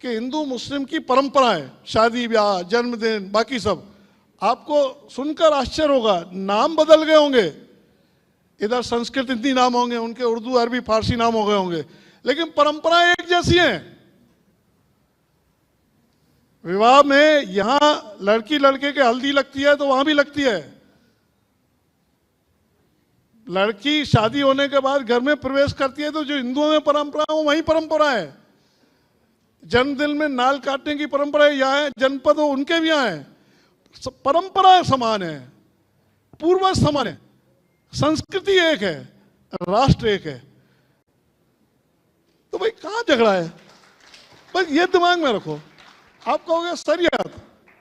[SPEAKER 4] कि हिंदू मुस्लिम की परंपराएं, शादी ब्याह, जन्मदिन, बाकी सब, आपको सुनकर आश्चर्य होगा, नाम बदल गए होंगे, इधर संस्कृत हिंदी नाम होंगे, उनके उर्दू अरबी फारसी नाम हो गए होंगे, लेकिन परंपराएं एक जैसी हैं। विवाह में यहां लड़की लड़के के हल्दी लगती है तो वहां भी लगती है। लड़की शादी होने के बाद घर में प्रवेश करती है तो जो हिंदुओं में परंपरा है वो वही परंपरा है। जन्मदिन में नाल काटने की परंपरा यहाँ है, जनपद हो उनके भी यहाँ है। परंपराएं समान है, पूर्वज समान है, संस्कृति एक है, राष्ट्र एक है। तो भाई कहां झगड़ा है, बस ये दिमाग में रखो। आप कहोगे शरीयत,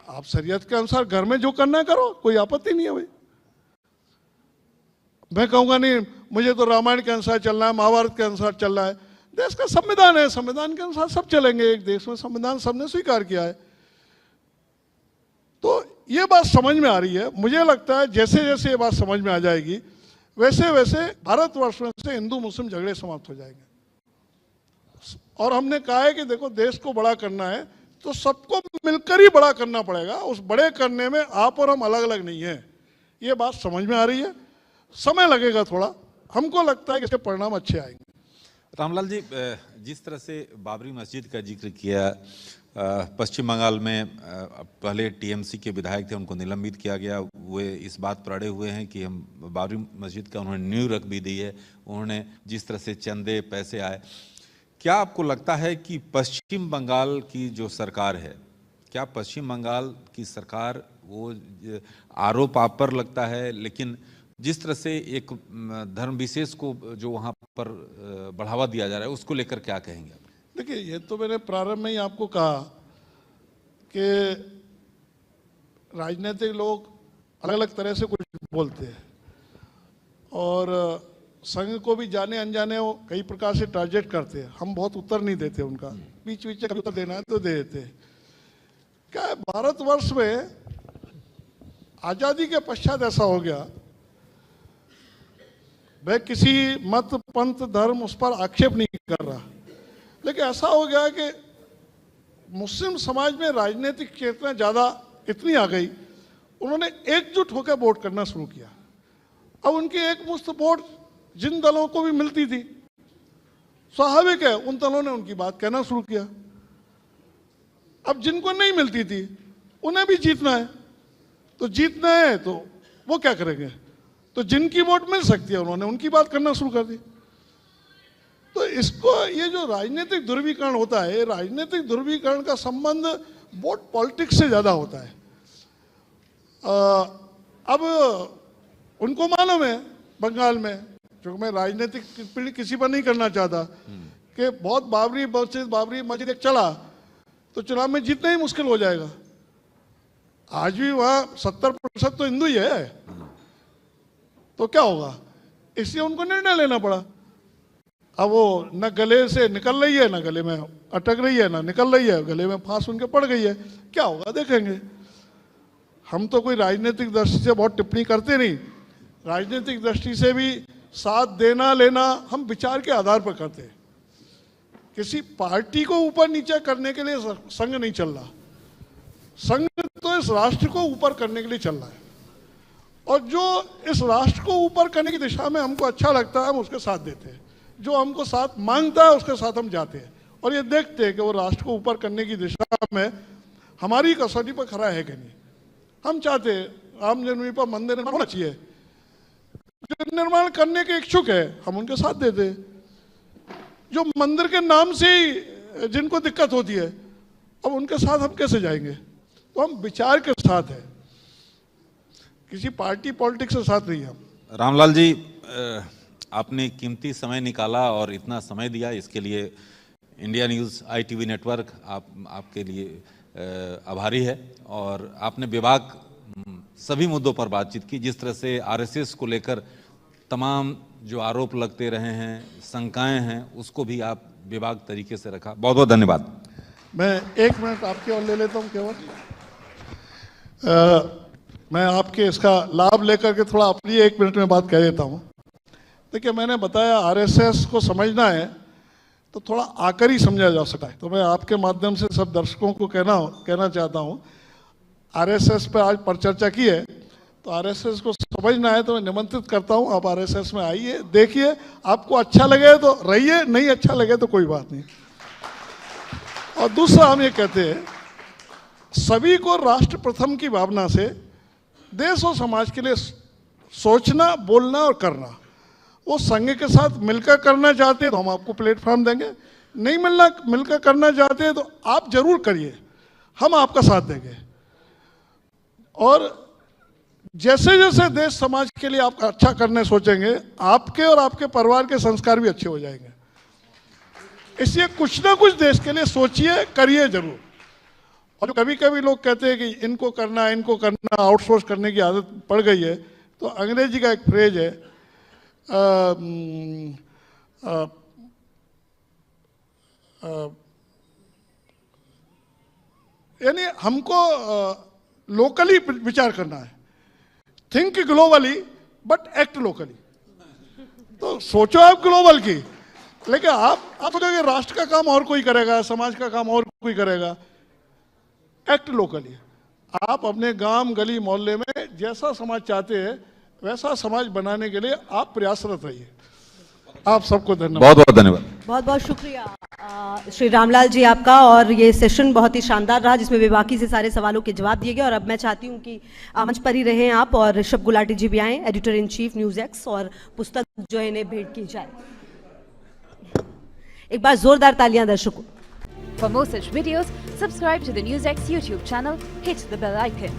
[SPEAKER 4] आप शरीयत के अनुसार घर में जो करना है करो, कोई आपत्ति नहीं है भाई। मैं कहूँगा नहीं मुझे तो रामायण के अनुसार चलना है, महाभारत के अनुसार चलना है। देश का संविधान है, संविधान के अनुसार सब चलेंगे। एक देश में संविधान सबने स्वीकार किया है। तो ये बात समझ में आ रही है। मुझे लगता है जैसे जैसे ये बात समझ में आ जाएगी वैसे वैसे भारतवर्ष में से हिंदू मुस्लिम झगड़े समाप्त हो जाएंगे। और हमने कहा है कि देखो देश को बड़ा करना है तो सबको मिलकर ही बड़ा करना पड़ेगा। उस बड़े करने में आप और हम अलग अलग नहीं हैं। ये बात समझ में आ रही है। समय लगेगा थोड़ा, हमको लगता है कि इसके परिणाम अच्छे आएंगे।
[SPEAKER 5] रामलाल जी, जिस तरह से बाबरी मस्जिद का जिक्र किया, पश्चिम बंगाल में पहले टीएमसी के विधायक थे, उनको निलंबित किया गया। वे इस बात पर अड़े हुए हैं कि हम बाबरी मस्जिद का उन्होंने नींव रख भी दी है। उन्होंने जिस तरह से चंदे पैसे आए, क्या आपको लगता है कि पश्चिम बंगाल की जो सरकार है, क्या पश्चिम बंगाल की सरकार, वो आरोप आप पर लगता है, लेकिन जिस तरह से एक धर्म विशेष को जो वहाँ पर बढ़ावा दिया जा रहा है उसको लेकर क्या कहेंगे?
[SPEAKER 4] देखिए, ये तो मैंने प्रारंभ में ही आपको कहा कि राजनीतिक लोग अलग अलग तरह से कुछ बोलते हैं और संघ को भी जाने अनजाने वो कई प्रकार से टारगेट करते हैं। हम बहुत उत्तर नहीं देते उनका, बीच बीच में उत्तर देना है तो दे देते हैं। क्या है, भारतवर्ष में आज़ादी के पश्चात ऐसा हो गया, मैं किसी मत पंथ धर्म उस पर आक्षेप नहीं कर रहा, लेकिन ऐसा हो गया कि मुस्लिम समाज में राजनीतिक चेतना ज़्यादा इतनी आ गई, उन्होंने एकजुट होकर वोट करना शुरू किया। अब उनकी एक मुश्त वोट जिन दलों को भी मिलती थी, स्वाभाविक है उन दलों ने उनकी बात कहना शुरू किया। अब जिनको नहीं मिलती थी उन्हें भी जीतना है, तो जीतना है तो वो क्या करेंगे, तो जिनकी वोट मिल सकती है उन्होंने उनकी बात करना शुरू कर दी। तो इसको, ये जो राजनीतिक ध्रुवीकरण होता है, राजनीतिक ध्रुवीकरण का संबंध वोट पॉलिटिक्स से ज़्यादा होता है। अब उनको मालूम है बंगाल में, क्योंकि मैं राजनीतिक टिप्पणी किसी पर नहीं करना चाहता, कि बहुत बाबरी मस्जिद एक चला तो चुनाव में जीतना ही मुश्किल हो जाएगा। आज भी वहाँ 70% तो हिंदू ही है, तो क्या होगा, इसलिए उनको निर्णय लेना पड़ा। अब वो न गले से निकल रही है, न गले में अटक रही है, न निकल रही है, गले में फांस उनके पड़ गई है। क्या होगा देखेंगे। हम तो कोई राजनीतिक दृष्टि से बहुत टिप्पणी करते नहीं, राजनीतिक दृष्टि से भी साथ देना लेना हम विचार के आधार पर करते हैं। किसी पार्टी को ऊपर नीचे करने के लिए संघ नहीं चल रहा, संघ तो इस राष्ट्र को ऊपर करने के लिए चल रहा है, और जो इस राष्ट्र को ऊपर करने की दिशा में हमको अच्छा लगता है हम उसके साथ देते हैं, जो हमको साथ मांगता है उसके साथ हम जाते हैं, और ये देखते हैं कि वो राष्ट्र को ऊपर करने की दिशा में हमारी कसौटी पर खरा है कि नहीं। हम चाहते हैं राम जन्मभूमि पर मंदिर निर्माण होना चाहिए, जो निर्माण करने के इच्छुक है हम उनके साथ देते हैं। जो मंदिर के नाम से ही जिनको दिक्कत होती है, अब उनके साथ हम कैसे जाएंगे। तो हम विचार के साथ हैं, किसी पार्टी पॉलिटिक्स के साथ नहीं। हम
[SPEAKER 5] रामलाल जी, आपने कीमती समय निकाला और इतना समय दिया, इसके लिए इंडिया न्यूज़ ITV नेटवर्क आपके लिए आभारी है। और आपने विभाग सभी मुद्दों पर बातचीत की, जिस तरह से RSS को लेकर तमाम जो आरोप लगते रहे हैं, शंकाएं हैं, उसको भी आप विभाग तरीके से रखा। बहुत बहुत धन्यवाद।
[SPEAKER 4] मैं 1 मिनट आपके और ले लेता हूँ केवल। मैं आपके इसका लाभ लेकर के थोड़ा अपनी 1 मिनट में बात कह देता हूँ। देखिए, मैंने बताया RSS को समझना है तो थोड़ा आकर ही समझा जा सकता है, तो मैं आपके माध्यम से सब दर्शकों को कहना चाहता हूँ, RSS पे आज परिचर्चा की है, तो RSS को समझना है तो मैं निमंत्रित करता हूँ, आप RSS में आइए, देखिए, आपको अच्छा लगे तो रहिए, नहीं अच्छा लगे तो कोई बात नहीं। और दूसरा हम ये कहते हैं, सभी को राष्ट्र प्रथम की भावना से देश और समाज के लिए सोचना, बोलना और करना, वो संघ के साथ मिलकर करना चाहते हैं तो हम आपको प्लेटफॉर्म देंगे, नहीं मिलकर करना चाहते हैं तो आप जरूर करिए, हम आपका साथ देंगे। और जैसे जैसे देश समाज के लिए आप अच्छा करने सोचेंगे, आपके और आपके परिवार के संस्कार भी अच्छे हो जाएंगे। इसलिए कुछ ना कुछ देश के लिए सोचिए, करिए जरूर। और जो कभी कभी लोग कहते हैं कि इनको करना, आउटसोर्स करने की आदत पड़ गई है, तो अंग्रेजी का एक फ्रेज है, यानी हमको लोकली विचार करना है, think globally but act locally. तो सोचो आप ग्लोबल की, लेकिन आप सोचोगे राष्ट्र का काम और कोई करेगा, समाज का काम और कोई करेगा। Act locally. आप अपने गांव गली मोहल्ले में जैसा समाज चाहते हैं वैसा समाज बनाने के लिए आप प्रयासरत रहिए। आप सबको धन्यवाद।
[SPEAKER 5] बहुत बहुत धन्यवाद।
[SPEAKER 2] बहुत बहुत शुक्रिया श्री रामलाल जी आपका। और ये सेशन बहुत ही शानदार रहा, जिसमें बेबाकी से सारे सवालों के जवाब दिए गए। और अब मैं चाहती हूँ कि मंच पर ही रहें आप, और ऋषभ गुलाटी जी भी आए, editor in chief news x, और पुस्तक जो है इन्हें भेंट की जाए। एक बार जोरदार तालियां दर्शकों।
[SPEAKER 6] For more such videos, subscribe to the NewsX YouTube channel, hit the bell icon.